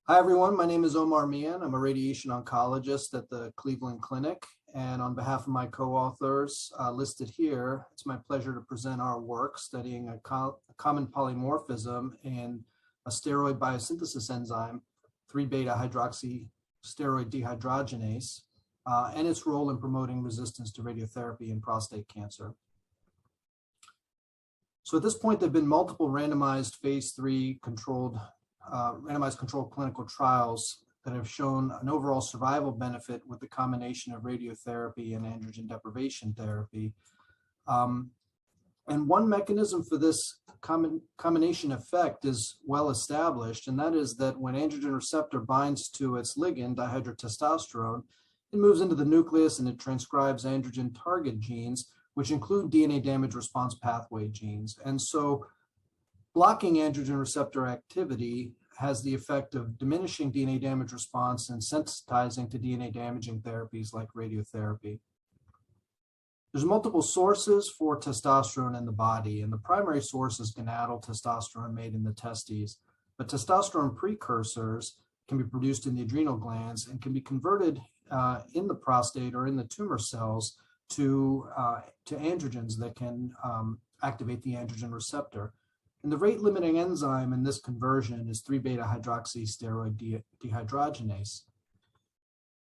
Hi, everyone. My name is Oman Mian. I'm a radiation oncologist at the Cleveland Clinic. And on behalf of my co-authors listed here, it's my pleasure to present our work studying a common polymorphism in a steroid biosynthesis enzyme, 3-beta-hydroxysteroid dehydrogenase, and its role in promoting resistance to radiotherapy in prostate cancer. So at this point, there have been multiple randomized phase 3 randomized controlled clinical trials that have shown an overall survival benefit with the combination of radiotherapy and androgen deprivation therapy. And one mechanism for this combination effect is well established, and that is that when androgen receptor binds to its ligand, dihydrotestosterone, it moves into the nucleus and it transcribes androgen target genes, which include DNA damage response pathway genes. And so blocking androgen receptor activity has the effect of diminishing DNA damage response and sensitizing to DNA damaging therapies like radiotherapy. There's multiple sources for testosterone in the body, and the primary source is gonadal testosterone made in the testes. But testosterone precursors can be produced in the adrenal glands and can be converted in the prostate or in the tumor cells to androgens that can activate the androgen receptor. And the rate-limiting enzyme in this conversion is 3-beta-hydroxysteroid dehydrogenase.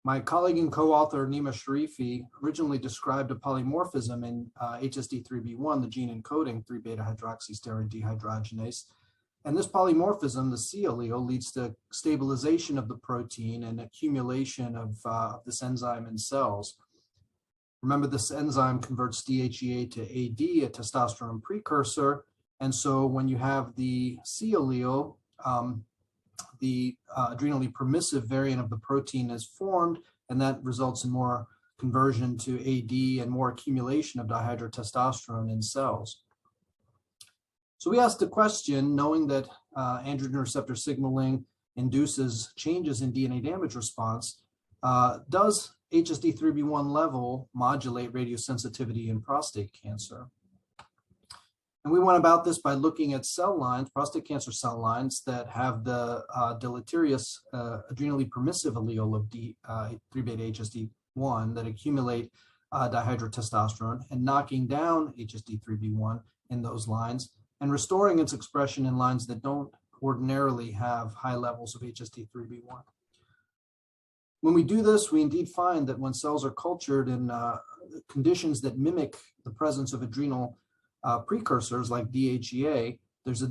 My colleague and co-author Nima Sharifi originally described a polymorphism in HSD3B1, the gene encoding 3-beta-hydroxysteroid dehydrogenase. And this polymorphism, the C allele, leads to stabilization of the protein and accumulation of this enzyme in cells. Remember, this enzyme converts DHEA to AD, a testosterone precursor. And so when you have the C allele, the adrenally permissive variant of the protein is formed, and that results in more conversion to AD and more accumulation of dihydrotestosterone in cells. So we asked the question, knowing that androgen receptor signaling induces changes in DNA damage response, does HSD3B1 level modulate radiosensitivity in prostate cancer? And we went about this by looking at cell lines, prostate cancer cell lines that have the deleterious adrenally permissive allele of 3-beta-HSD1 that accumulate dihydrotestosterone, and knocking down HSD3B1 in those lines and restoring its expression in lines that don't ordinarily have high levels of HSD3B1. When we do this, we indeed find that when cells are cultured in conditions that mimic the presence of adrenal precursors like DHEA, there's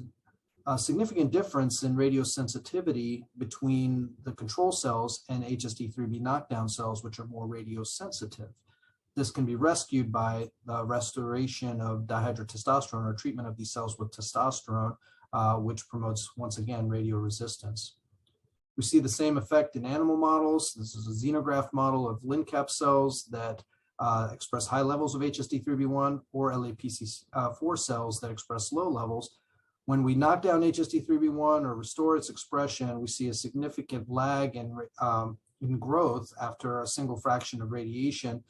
a significant difference in radiosensitivity between the control cells and HSD3B knockdown cells, which are more radiosensitive. This can be rescued by the restoration of dihydrotestosterone or treatment of these cells with testosterone, which promotes, once again, radioresistance. We see the same effect in animal models. This is a xenograft model of LINCAP cells that express high levels of HSD3B1, or LAPC4 cells that express low levels. When we knock down HSD3B1 or restore its expression, we see a significant lag in growth after a single fraction of radiation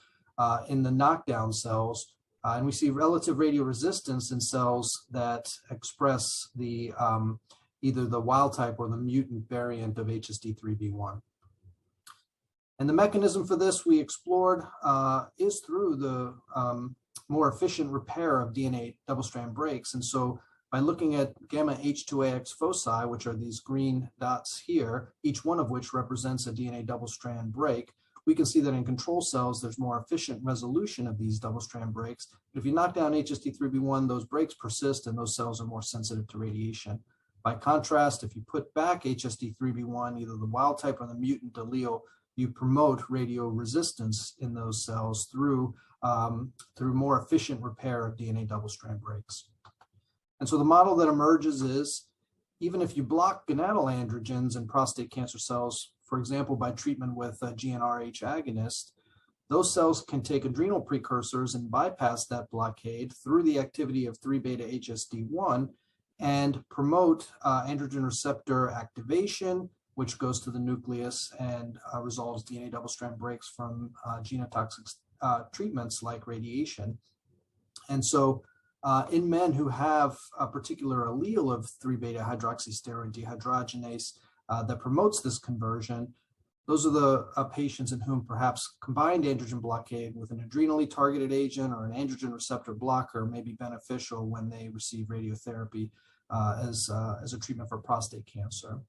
in the knockdown cells. And we see relative radioresistance in cells that express the either the wild type or the mutant variant of HSD3B1. And the mechanism for this we explored is through the more efficient repair of DNA double-strand breaks. And so by looking at gamma H2AX foci, which are these green dots here, each one of which represents a DNA double-strand break, we can see that in control cells, there's more efficient resolution of these double-strand breaks. But if you knock down HSD3B1, those breaks persist and those cells are more sensitive to radiation. By contrast, if you put back HSD3B1, either the wild type or the mutant allele, you promote radioresistance in those cells through more efficient repair of DNA double-strand breaks. And so the model that emerges is, even if you block gonadal androgens in prostate cancer cells, for example, by treatment with a GnRH agonist, those cells can take adrenal precursors and bypass that blockade through the activity of 3-beta-HSD1 and promote androgen receptor activation, which goes to the nucleus and resolves DNA double-strand breaks from genotoxic treatments like radiation. And so in men who have a particular allele of 3-beta-hydroxysteroid dehydrogenase, that promotes this conversion. Those are the patients in whom perhaps combined androgen blockade with an adrenally targeted agent or an androgen receptor blocker may be beneficial when they receive radiotherapy as a treatment for prostate cancer.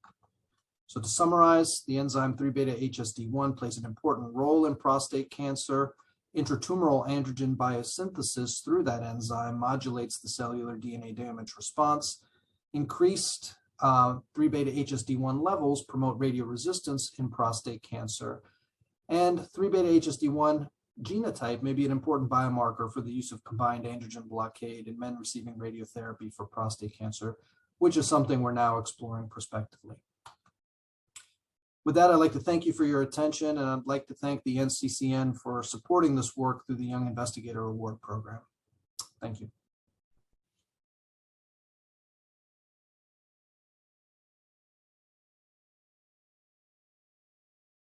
So to summarize, the enzyme 3-beta-HSD1 plays an important role in prostate cancer. Intratumoral androgen biosynthesis through that enzyme modulates the cellular DNA damage response. Increased 3-beta-HSD1 levels promote radioresistance in prostate cancer. And 3-beta-HSD1 genotype may be an important biomarker for the use of combined androgen blockade in men receiving radiotherapy for prostate cancer, which is something we're now exploring prospectively. With that, I'd like to thank you for your attention, and I'd like to thank the NCCN for supporting this work through the Young Investigator Award Program. Thank you.